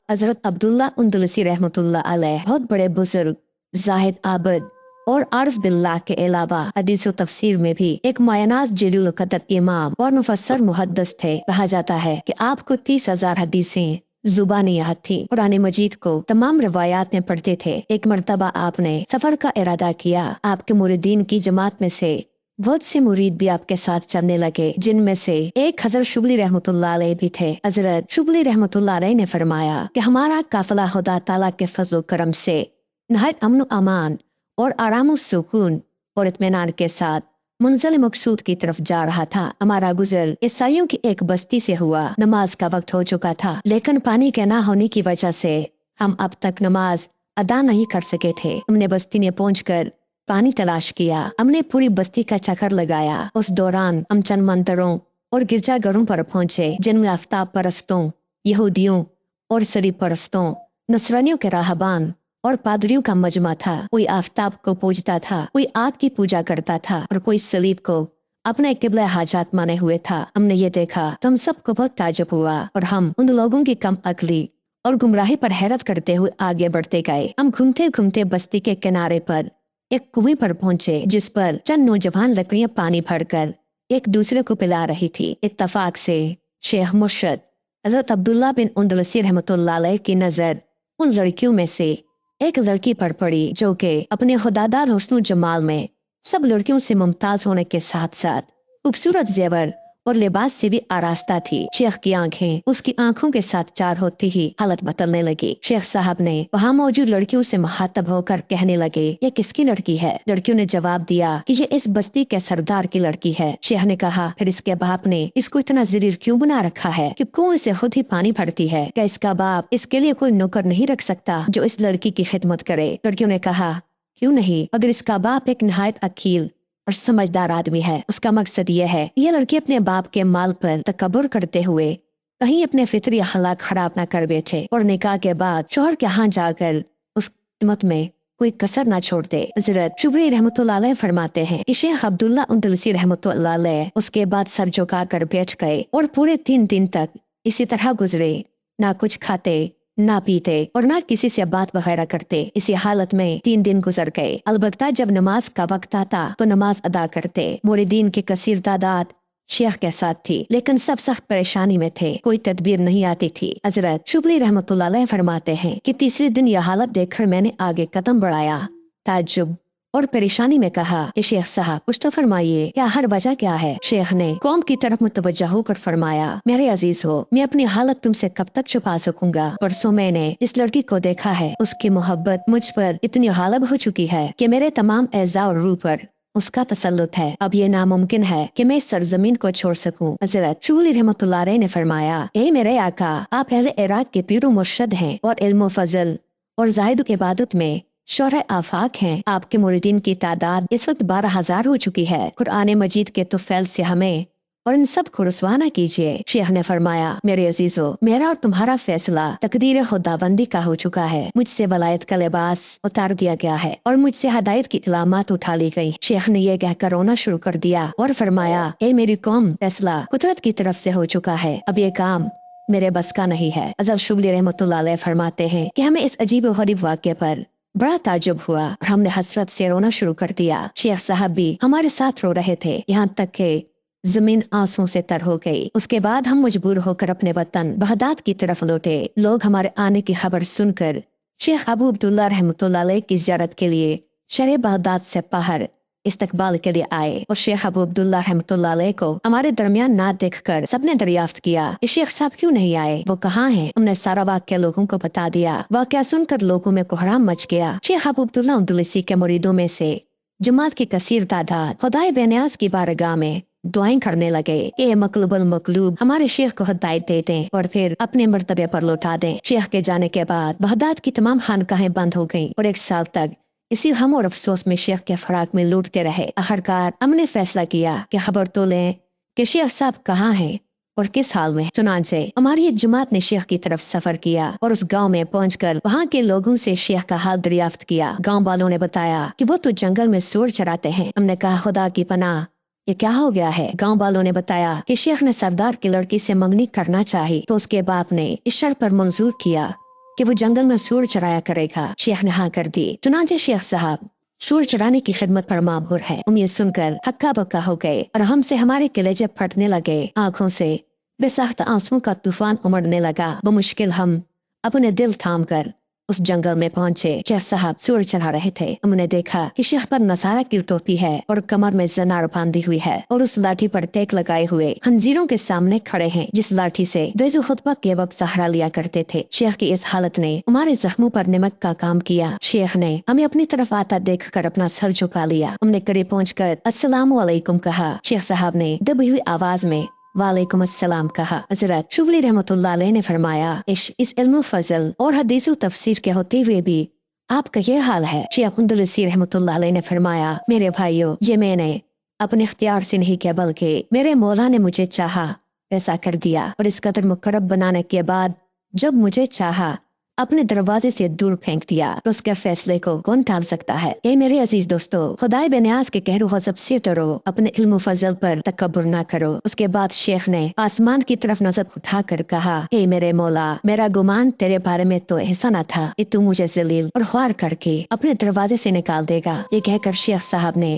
हजरत अब्दुल्ला उंदलसी रहमतुल्लाह अलैह बहुत बड़े बुजुर्ग, जाहिद आबद और आरिफ बिल्लाह के अलावा हदीस व तफसीर में भी एक मायनाज जलील क़दर इमाम और मुफस्सर मुहद्दिस थे। कहा जाता है कि आपको 30,000 हदीसें जुबानी याद थी। कुरान मजीद को तमाम रवायात में पढ़ते थे। एक मरतबा आपने सफर का इरादा किया। आपके मुरीदीन की जमात में से बहुत से मुरीद भी आपके साथ चलने लगे, जिनमें से एक हजरत शुबली रहमतुल्लाह अलैह भी थे। हजरत शुबली रहमतुल्लाह अलैह ने फरमाया कि हमारा काफिला खुदा ताला के फजल करम से नहायत अमन अमान और आराम सुकून और इत्मीनान के साथ मंजिल मकसूद की तरफ जा रहा था। हमारा गुजर ईसाइयों की एक बस्ती से हुआ। नमाज का वक्त हो चुका था, लेकिन पानी के ना होने की वजह से हम अब तक नमाज अदा नहीं कर सके थे। हमने बस्ती में पहुंचकर पानी तलाश किया। हमने पूरी बस्ती का चक्कर लगाया। उस दौरान हम चंद मंदिरों और गिरजाघरों पर पहुंचे, जिनमें आफ्ताब परस्तों, यहूदियों और सलीब परस्तों, नसरानियों के राहबान और पादरियों का मजमा था। कोई आफ्ताब को पूजता था, कोई आग की पूजा करता था और कोई सलीब को अपने किबला हाजात माने हुए था। हमने ये देखा तो हम सबको बहुत ताज्जुब हुआ और हम उन लोगों की कम अक्ली और गुमराही पर हैरत करते हुए आगे बढ़ते गए। हम घूमते घूमते बस्ती के किनारे पर एक कुएं पर पहुंचे, जिस पर चंद नौजवान लकड़ियां पानी भरकर एक दूसरे को पिला रही थी। इत्तफाक से शेख मुर्शद हजरत अब्दुल्ला बिन उंदलसी रहमतुल्लाह अलैह की नजर उन लड़कियों में से एक लड़की पर पड़ी, जो कि अपने खुदादार हुस्न जमाल में सब लड़कियों से मुमताज होने के साथ साथ खूबसूरत जेवर और लिबास से भी आरास्ता थी। शेख की आंखें उसकी आंखों के साथ चार होती ही हालत बदलने लगी। शेख साहब ने वहाँ मौजूद लड़कियों से मुखातब होकर कहने लगे, ये किसकी लड़की है? लड़कियों ने जवाब दिया कि ये इस बस्ती के सरदार की लड़की है। शेख ने कहा, फिर इसके बाप ने इसको इतना जरीर क्यों बना रखा है कि कुएं से खुद ही पानी भरती है? क्या इसका बाप इसके लिए कोई नौकर नहीं रख सकता जो इस लड़की की खिदमत करे? लड़कियों ने कहा, क्यों नहीं, अगर इसका बाप एक नहायत अकील और समझदार आदमी है। उसका मकसद ये है, ये लड़की अपने बाप के माल पर तकब्बुर करते हुए कहीं अपने फितरी अखलाक खराब न कर बैठे और निकाह के बाद शोहर के यहाँ जाकर उस खिदमत में कोई कसर ना छोड़ दे। हजरत शुबरी रहमतुल्लाह अलैह फरमाते हैं कि शेख अब्दुल्ला उंदलसी रहमतुल्लाह अलैह उसके बाद सर झुका कर बैठ गए और पूरे 3 दिन तक इसी तरह गुजरे, ना कुछ खाते ना पीते और ना किसी से बात वगैरह करते। इसी हालत में 3 दिन गुजर गए। अलबत्ता जब नमाज का वक्त आता तो नमाज अदा करते। मुरीदीन की कसीर तादाद शेख के साथ थी, लेकिन सब सख्त परेशानी में थे। कोई तदबीर नहीं आती थी। हजरत शुबली रहमतुल्लाह अलैह फरमाते हैं कि तीसरे दिन यह हालत देखकर मैंने आगे कदम बढ़ाया। ताज्जुब और परेशानी में कहा कि शेख साहब कुछ तो फरमाइए, क्या हर वजह क्या है? शेख ने कौम की तरफ मुतवज्जा होकर फरमाया, मेरे अजीज हो, मैं अपनी हालत तुमसे कब तक छुपा सकूंगा? परसों मैंने इस लड़की को देखा है। उसकी मोहब्बत मुझ पर इतनी गालिब हो चुकी है कि मेरे तमाम एज़ा और रूह पर उसका तसल्लुत है। अब ये नामुमकिन है कि मैं इस सरजमीन को छोड़ सकूं। हजरत शुबली रहमतुल्लाह अलैह ने फरमाया, ए मेरे आका, आप अहले इराक के पीर मुर्शद हैं और इल्म फजल और जाहिद इबादत में शोहर आफाक हैं। आपके मुरीदीन की तादाद इस वक्त 12,000 हो चुकी है। कुरान मजीद के तुफैल से हमें और इन सब को रुसवा न कीजिए। शेख ने फरमाया, मेरे अजीजो, मेरा और तुम्हारा फैसला तकदीर खुदाबंदी का हो चुका है। मुझसे वलायत का लिबास उतार दिया गया है और मुझसे हदायत की इलामत उठा ली गई। शेख ने यह कहकर रोना शुरू कर दिया और फरमाया, ए मेरी कौम, फैसला कुदरत की तरफ से हो चुका है। अब ये काम मेरे बस का नहीं है। हज़रत शुबली रहमतुल्लाह अलैह फरमाते हैं कि हमें इस अजीब व गरीब वाक़े पर बड़ा ताज्जुब हुआ और हमने हसरत से रोना शुरू कर दिया। शेख साहब भी हमारे साथ रो रहे थे, यहाँ तक के जमीन आंसुओं से तर हो गई। उसके बाद हम मजबूर होकर अपने वतन बगदाद की तरफ लौटे। लोग हमारे आने की खबर सुनकर शेख अबू अब्दुल्ला रहमतुल्लाह अलैह की ज़ियारत के लिए शहर बगदाद से बाहर इस्तकबाल के लिए आए और शेख अबू अब्दुल्ला रहमतुल्लाह अलैह को हमारे दरमियान ना देखकर सबने दरियाफ्त किया कि शेख साहब क्यों नहीं आए, वो कहाँ हैं? हमने सारा वाक़या लोगों को बता दिया। वाक़या सुनकर लोगों में कोहराम मच गया। शेख अबू अब्दुल्ला उंदलसी के मुरीदों में से जमात की कसीर तादाद खुदाए बेनियाज की बारगाह में दुआएं करने लगे, ए मकलूबुल मकलूब, हमारे शेख को हिदायत दे दें और फिर अपने मर्तबे पर लौटा दें। शेख के जाने के बाद बगदाद की तमाम खानकाहें बंद हो गईं और 1 साल तक इसी गम और अफसोस में शेख के फराक में लूटते रहे। आखिरकार हमने फैसला किया कि खबर तो लें कि शेख साहब कहाँ हैं और किस हाल में। चुनांचे हमारी एक जमात ने शेख की तरफ सफर किया और उस गांव में पहुंचकर वहां के लोगों से शेख का हाल दरियाफ्त किया। गांव वालों ने बताया कि वो तो जंगल में सूर चराते हैं। हमने कहा, खुदा की पनाह, ये क्या हो गया है? गांव वालों ने बताया कि शेख ने सरदार की लड़की से मंगनी करना चाही तो उसके बाप ने इस शर्त पर मंजूर किया कि वो जंगल में सूर चराया करेगा। शेख ने हाँ कर दी। चुनांचे शेख साहब सूर चराने की खिदमत पर मामूर है। हम ये सुनकर हक्का बक्का हो गए और हमसे हमारे कलेजे फटने लगे। आंखों से बेसाख्त आंसुओं का तूफान उमड़ने लगा। बमुश्किल हम अपने दिल थाम कर उस जंगल में पहुंचे। शेख साहब सूर चढ़ा रहे थे। हमने देखा कि शेख पर नसारा की टोपी है और कमर में जनार बांधी हुई है और उस लाठी पर टेक लगाए हुए खंजीरों के सामने खड़े हैं, जिस लाठी से वैजु खुतबा के वक्त सहारा लिया करते थे। शेख की इस हालत ने हमारे जख्मों पर नमक का काम किया। शेख ने हमें अपनी तरफ आता देखकर अपना सर झुका लिया। हमने करीब पहुंचकर अस्सलामु अलैकुम कहा। शेख साहब ने दबी हुई आवाज में वालेकुम अस्सलाम कहा। हजरत शुबली रहमतुल्लाह अलैह ने फरमाया, इस इल्म फजल और हदीस तफसीर के होते हुए भी आपका ये हाल है। शेख अंदलुसी रहमतुल्लाह अलैह ने फरमाया, मेरे भाइयों, ये मैंने अपने इख्तियार से नहीं किया, बल्कि मेरे मौला ने मुझे चाहा ऐसा कर दिया, और इस कदर मुकर्रब बनाने के बाद जब मुझे चाहा अपने दरवाजे से दूर फेंक दिया, तो उसके फैसले को कौन टाल सकता है। ए मेरे अजीज दोस्तों, खुदाए बेनियाज के कहरो गज़ब से डरो, अपने इल्म फजल पर तकब्बुर ना करो। उसके बाद शेख ने आसमान की तरफ नजर उठाकर कहा, ए मेरे मौला, मेरा गुमान तेरे बारे में तो ऐसा न था कि तू मुझे जलील और ख्वार करके अपने दरवाजे से निकाल देगा। ये कहकर शेख साहब ने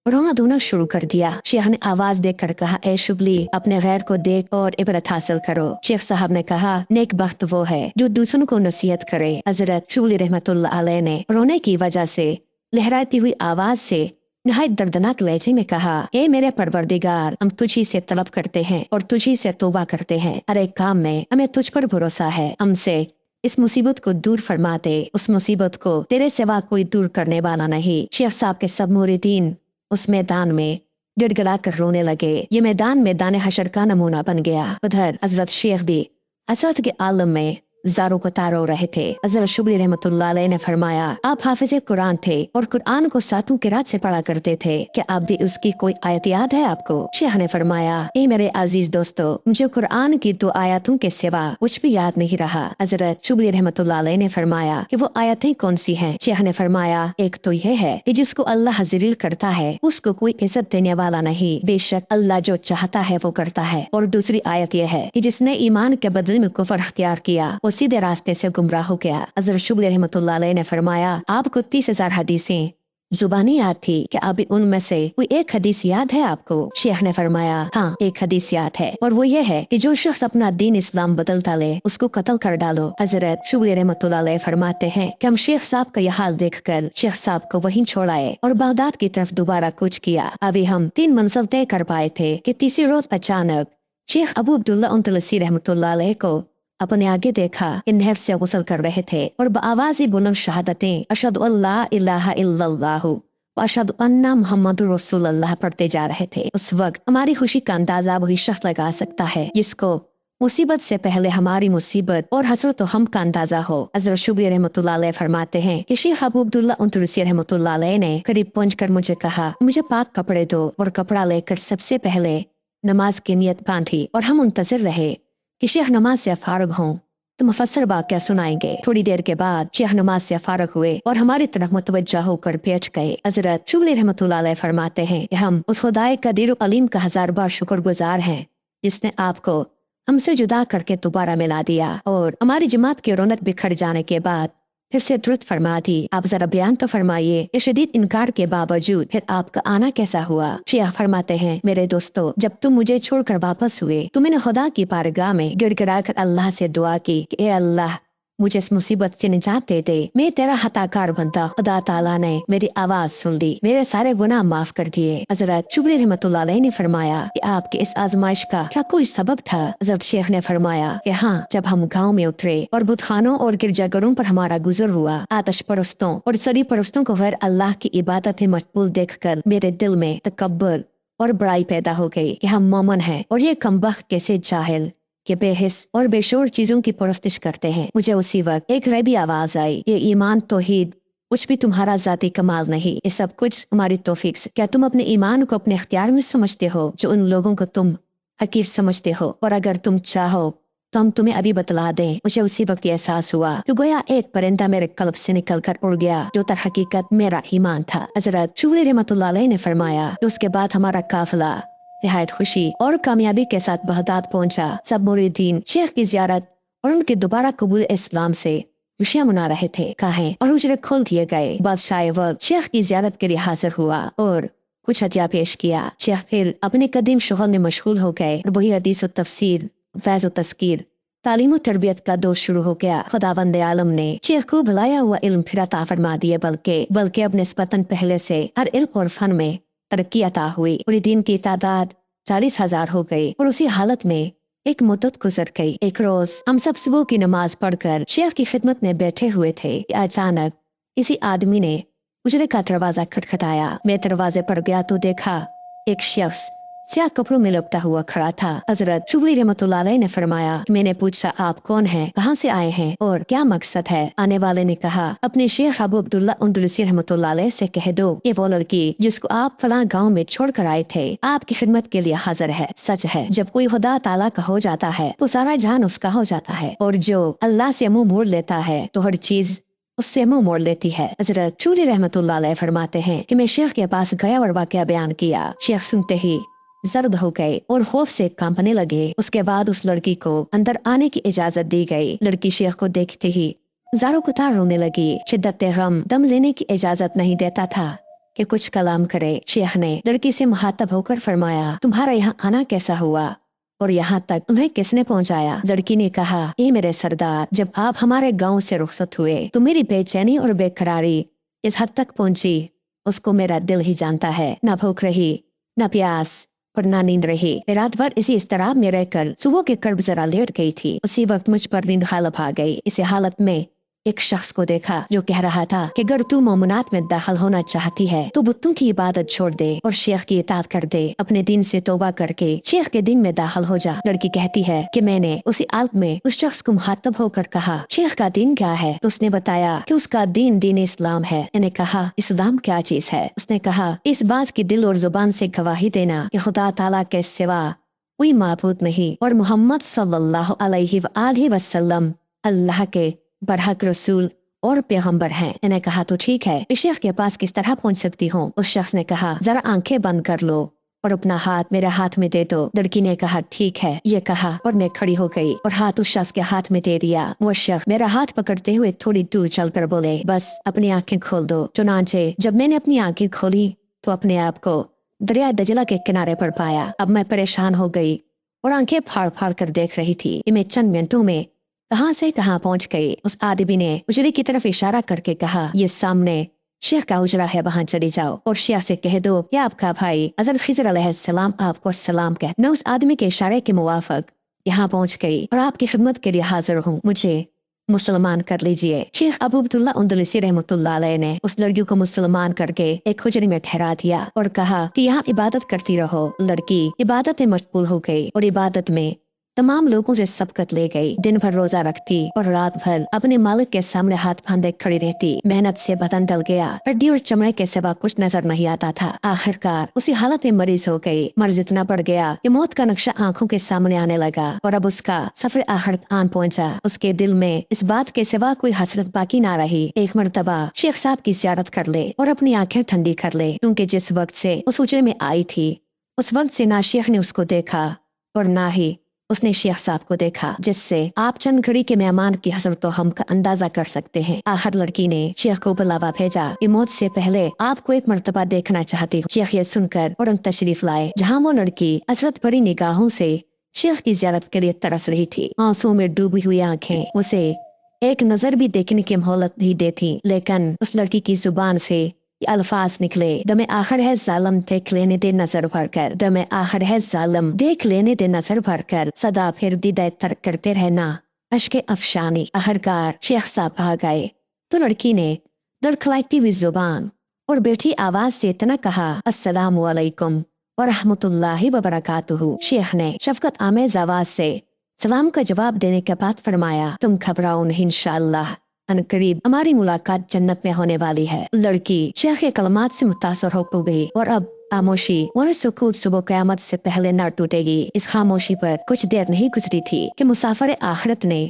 रोना धोना शुरू कर दिया। शेख ने आवाज देकर कहा, ए शुबली, अपने गैर को देख और इबरत हासिल करो। शेख साहब ने कहा, नेक बख्त वो है जो दूसरों को नसीहत करे। हजरत शुबली रहमतुल्लाह अलैह ने रोने की वजह से लहराती हुई आवाज से नहायत दर्दनाक लहजे में कहा, ए मेरे परवरदिगार, हम तुझी से तलब करते हैं और तुझी से तौबा करते हैं। हर एक काम में हमें तुझ पर भरोसा है। हमसे इस मुसीबत को दूर फरमाते। उस मुसीबत को तेरे सिवा कोई दूर करने वाला नहीं। शेख साहब के सब मुरीदीन उस मैदान में गिड़गिड़ा कर रोने लगे। ये मैदान हशर का नमूना बन गया। उधर हजरत शेख भी असद के आलम में जारो को तारो रहे थे। हजरत शुबली रहमतुल्लाह अलैह ने फरमाया, आप हाफिज कुरान थे और कुरान को सातों किरात से पढ़ा करते थे, क्या आप भी उसकी कोई आयत याद है आपको? शेख ने फरमाया, ए मेरे अजीज दोस्तों, मुझे कुरान की 2 आयतों के सिवा कुछ भी याद नहीं रहा। हजरत शुबली रहमतुल्लाह अलैह ने फरमाया कि वो आयतें कौन सी हैं? शेख ने फरमाया, एक तो यह है कि जिसको अल्लाह जलील करता है उसको कोई इज्जत देने वाला नहीं, बेशक अल्लाह जो चाहता है वो करता है। और दूसरी आयत यह है कि जिसने ईमान के बदले में कुफर अख्तियार किया वो सीधे रास्ते से गुमराह हो गया। हजरत शुबली रहमतुल्लाह अलैह ने फरमाया, आपको 30,000 हदीसें जुबानी याद थी, क्या अभी उनमें से कोई एक हदीस याद है आपको? शेख ने फरमाया, हाँ, एक हदीस याद है, और वो ये है कि जो शख्स अपना दीन इस्लाम बदलता ले उसको कत्ल कर डालो। हजरत शुबली रहमतुल्लाह अलैह फरमाते हैं कि हम शेख साहब का यह हाल देखकर शेख साहब को वहीं छोड़ाए और बगदाद की तरफ दोबारा कूच किया। अभी हम 3 मंजिल तय कर पाए थे कि तीसरी रोज अचानक शेख अबू अब्दुल्ला अंतलसी रहमतुल्लाह अलैह को अपने आगे देखा कि नहर से गुसल कर रहे थे और बआवाज़ बुलंद शहादतें अशहदु अल्ला इलाहा इल्लल्लाहु व अशहदु अन्ना मुहम्मदुर रसूलुल्लाह पढ़ते जा रहे थे। उस वक्त हमारी खुशी का अंदाजा वही शख्स लगा सकता है जिसको मुसीबत से पहले हमारी मुसीबत और हसरत हम का अंदाजा हो। हजरत शुबली रहमतुल्लाह अलैह फरमाते हैं कि शेख अबू अब्दुल्ला अंतलसी रहमतुल्लाह अलैह ने करीब पहुंचकर मुझे कहा, मुझे पाक कपड़े दो, और कपड़ा लेकर सबसे पहले नमाज की नियत बांधी और हम मुंतजिर रहे कि शेख नमाज से फारग हों तो मुफस्सर वाक़या सुनाएंगे। थोड़ी देर के बाद शेख नमाज से फारग हुए और हमारी तरफ मुतवज्जा होकर बैठ गए। हजरत शुबली रहमतुल्लाह अलैह फरमाते हैं कि हम उस खुदाए कदीर अलीम का 1000 बार शुक्रगुजार हैं जिसने आपको हमसे जुदा करके दोबारा मिला दिया और हमारी जमात की रौनक बिखर जाने के बाद फिर से दुरुस्त फरमा दी। आप जरा बयान तो फरमाइए, ये शदीद इनकार के बावजूद फिर आपका आना कैसा हुआ? शेख फरमाते हैं, मेरे दोस्तों, जब तुम मुझे छोड़कर वापस हुए तो मैंने खुदा की बारगाह में गिड़गिड़ा कर अल्लाह से दुआ की कि ए अल्लाह, मुझे इस मुसीबत से निजात दे दे। मैं तेरा हताकार बंदा। खुदा ताला ने मेरी आवाज सुन ली, मेरे सारे गुनाह माफ कर दिए। हजरत शुबली रहमतुल्लाह अलैह ने फरमाया कि आपके इस आजमाइश का क्या कोई सबब था? हजरत शेख ने फरमाया कि हाँ, जब हम गांव में उतरे और बुतखानों और गिरजाघरों पर हमारा गुजर हुआ, आतश परस्तों और सरी परस्तों को गैर अल्लाह की इबादत में मशगूल देखकर मेरे दिल में तकब्बुर और बड़ाई पैदा हो गई कि हम मोमन हैं और ये कमबख्त कैसे जाहिल के बेहिस और बेशोर चीजों की परस्तिश करते हैं। मुझे उसी वक्त एक रैबी आवाज आई, ये ईमान तौहीद कुछ भी तुम्हारा जाती कमाल नहीं, ये सब कुछ हमारी तौफीक से। क्या तुम अपने ईमान को अपने इख्तियार में समझते हो जो उन लोगों को तुम हकीर समझते हो? और अगर तुम चाहो तो हम तुम्हें अभी बतला दें। मुझे उसी वक्त एहसास हुआ कि गोया एक परिंदा मेरे कल्ब से निकल कर उड़ गया जो तर हकीकत मेरा ईमान था। हजरत शुबली रहमतुल्लाह अलैह ने फरमाया कि उसके बाद हमारा काफिला निहायत खुशी और कामयाबी के साथ बगदाद पहुंचा। सब मुरीदीन शेख की ज़ियारत और उनके दोबारा कबूल इस्लाम से खुशियां मना रहे थे कहे और हुजरे खोल दिए गए। बादशाह वक्त शेख की जियारत के लिए हाजिर हुआ और कुछ हदिया पेश किया। शेख फिर अपने कदीम शोहर में मशगूल हो गए और वही हदीस व तफसीर फैज व तस्कीर तालीम और तरबियत का दौर शुरू हो गया। खुदावंद आलम ने शेख को भलाया हुआ इल्म फिर अता फरमा दिए, बल्कि अब निस्बतन पहले से हर इल्म और फन में तरक्की अता हुई। पूरी दिन की तादाद 40,000 हो गई और उसी हालत में एक मुद्दत गुजर गई। एक रोज हम सब सुबह की नमाज पढ़कर शेख की खिदमत में बैठे हुए थे। अचानक किसी आदमी ने उजरे का दरवाजा खटखटाया। मैं दरवाजे पर गया तो देखा एक शख्स स्याह कपड़ों में लपटा हुआ खड़ा था। हजरत शुबली रहमतुल्लाह अलैह ने फरमाया। मैंने पूछा, आप कौन हैं, कहाँ से आए हैं और क्या मकसद है? आने वाले ने कहा, अपने शेख अबू अब्दुल्ला अंदलुसी रहमतुल्लाह अलैह से कह दो ये वो लड़की जिसको आप फलां गांव में छोड़ कर आए थे आपकी खिदमत के लिए हाजिर है। सच है, जब कोई खुदा ताला का हो जाता है तो सारा जान उसका हो जाता है, और जो अल्लाह से मुंह मोड़ लेता है तो हर चीज उससे मुंह मोड़ लेती है। हजरत शुबली रहमतुल्लाह अलैह फरमाते हैं कि मैं शेख के पास गया और वाकया बयान किया। शेख सुनते ही जर्द हो गए और खौफ से कांपने लगे। उसके बाद उस लड़की को अंदर आने की इजाजत दी गई। लड़की शेख को देखते ही ज़ारो कुतार रोने लगी। शिद्दत गम दम लेने की इजाजत नहीं देता था कि कुछ कलाम करे। शेख ने लड़की से मुखातब होकर फरमाया, तुम्हारा यहाँ आना कैसा हुआ और यहाँ तक तुम्हें किसने पहुँचाया? लड़की ने कहा, ए मेरे सरदार, जब आप हमारे गाँव से रुखसत हुए तो मेरी बेचैनी और बेकरारी इस हद तक पहुँची उसको मेरा दिल ही जानता है। न भूख रही, न प्यास और ना नींद रही। मैं रात भर इसी इस्तराब में रहकर सुबह के कर्ब जरा लेट गई थी। उसी वक्त मुझ पर नींद गालिब आ गई। इसी हालत में एक शख्स को देखा जो कह रहा था कि अगर तू मोमनात में दाखिल होना चाहती है तो बुतों की इबादत छोड़ दे और शेख की इताअत कर दे। अपने दिन से तौबा करके शेख के दिन में दाखिल हो जा। लड़की कहती है कि मैंने उसी आलत में उस शख्स को मुखातब होकर कहा, शेख का दिन क्या है? तो उसने बताया कि उसका दीन दीन इस्लाम है। मैंने कहा, इस्लाम क्या चीज है? उसने कहा, इस बात की दिल और जुबान से गवाही देना कि खुदा ताला के सिवा कोई माबूद नहीं और मोहम्मद सल्लल्लाहु अलैहि वसल्लम अल्लाह के बरहक रसूल और पैगंबर हैं। मैंने कहा, तो ठीक है, इस शेख के पास किस तरह पहुंच सकती हूँ? उस शख्स ने कहा, जरा आंखें बंद कर लो और अपना हाथ मेरे हाथ में दे दो। लड़की ने कहा, ठीक है, ये कहा और मैं खड़ी हो गई और हाथ उस शख्स के हाथ में दे दिया। वो शख्स मेरा हाथ पकड़ते हुए थोड़ी दूर चलकर बोले, बस अपनी आंखें खोल दो। चुनांचे जब मैंने अपनी आंखें खोली तो अपने आप को दरिया दजला के किनारे पर पाया। अब मैं परेशान हो गई और आंखें फाड़ फाड़ कर देख रही थी। मैं चंद मिनटों में कहाँ से कहाँ पहुँच गई। उस आदमी ने उजरे की तरफ इशारा करके कहा, ये सामने शेख का उजरा है, वहाँ चली जाओ और शेख से कह दो कि आपका भाई हज़रत खिज़र अलैहिस्सलाम आपको सलाम कह। मैं उस आदमी के इशारे के मुवाफिक यहाँ पहुँच गई और आपकी खिदमत के लिए हाजिर हूँ, मुझे मुसलमान कर लीजिए। शेख अबू अब्दुल्ला अंदलुसी रहमतुल्लाह अलैह ने उस लड़की को मुसलमान करके एक हुजरे में ठहरा दिया और कहा कि यहाँ इबादत करती रहो। लड़की इबादत में मशगूल हो गई और इबादत में तमाम लोगों से सबकत ले गई। दिन भर रोजा रखती और रात भर अपने मालिक के सामने हाथ बांधे खड़ी रहती। मेहनत से बदन डल गया, हड्डी और चमड़े के सिवा कुछ नजर नहीं आता था। आखिरकार उसी हालत में मरीज हो गई। मर्ज इतना बढ़ गया कि मौत का नक्शा आंखों के सामने आने लगा और अब उसका सफर आखिरत आन पहुंचा। उसके दिल में इस बात के सिवा कोई हसरत बाकी ना रही। एक मर्तबा शेख साहब की ज़ियारत कर ले और अपनी आंखें ठंडी कर ले, क्योंकि जिस वक्त से उस हुजरे में आई थी उस वक्त से ना शेख ने उसको देखा और ना ही उसने शेख साहब को देखा, जिससे आप चंद घड़ी के मेहमान की हसरत हम का अंदाजा कर सकते हैं। आखिर लड़की ने शेख को बुलावा भेजा कि मौत से पहले आपको एक मर्तबा देखना चाहती हूँ। शेख ये सुनकर और तशरीफ लाए, जहाँ वो लड़की हसरत भरी निगाहों से शेख की ज़ियारत के लिए तरस रही थी। आंसू में डूबी हुई आंखें उसे एक नजर भी देखने की मोहलत नहीं देती, लेकिन उस लड़की की जुबान से अल्फाज निकले, दमे आखिर है जालिम देख लेने दे नजर भर कर, दमे आखिर है जालिम देख लेने दे नजर भर कर, सदा फिर दीदा तर्क करते रहना अश्के अफशानी। आखिरकार शेख साहब आ गए तो लड़की ने लड़खड़ाती हुई जुबान और बैठी आवाज से इतना कहा, अस्सलामु अलैकुम व रहमतुल्लाहि व बरकातुहू। शेख ने शफकत आमेज आवाज से सलाम का जवाब देने के बाद फरमाया, तुम घबराओ नहीं, इंशाअल्लाह अनकरीब हमारी मुलाकात जन्नत में होने वाली है। लड़की शेख के कलमात से मुतासर हो गई और अब खामोशी और सुकूत सुबह क़यामत से पहले न टूटेगी। इस खामोशी पर कुछ देर नहीं गुजरी थी कि मुसाफिर आखिरत ने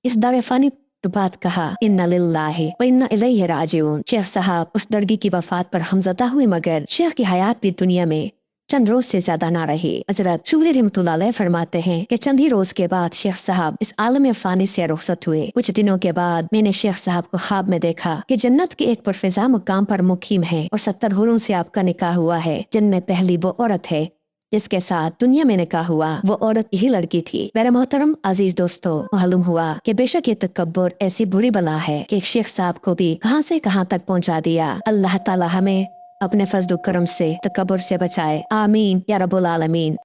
इस दार फानी बात कहा, इन्ना लिल्लाहि व इन्ना इलैहि राजिऊन। शेख साहब उस लड़की की वफात पर हमज़दा हुए, मगर शेख की हयात भी दुनिया में चंद रोज से ज्यादा ना रही। हजरत शुबली रहमतुल्लाह अलैह फरमाते हैं कि चंद ही रोज के बाद शेख साहब इस आलम फानी से रुखसत हुए। कुछ दिनों के बाद मैंने शेख साहब को ख्वाब में देखा कि जन्नत के एक परफिजा मुकाम पर मुकीम है और 70 हुरों से आपका निकाह हुआ है, जिनमें पहली वो औरत है जिसके साथ दुनिया में निकाह हुआ। वो औरत यही लड़की थी। मेरे मोहतरम अजीज दोस्तों, मालूम हुआ कि बेशक ये तकब्बुर ऐसी बुरी बला है कि एक शेख साहब को भी कहां से कहां तक पहुंचा दिया। अल्लाह ताला हमें अपने फजल करम से तकब्बुर से बचाए। आमीन या रब्बुल आलमीन।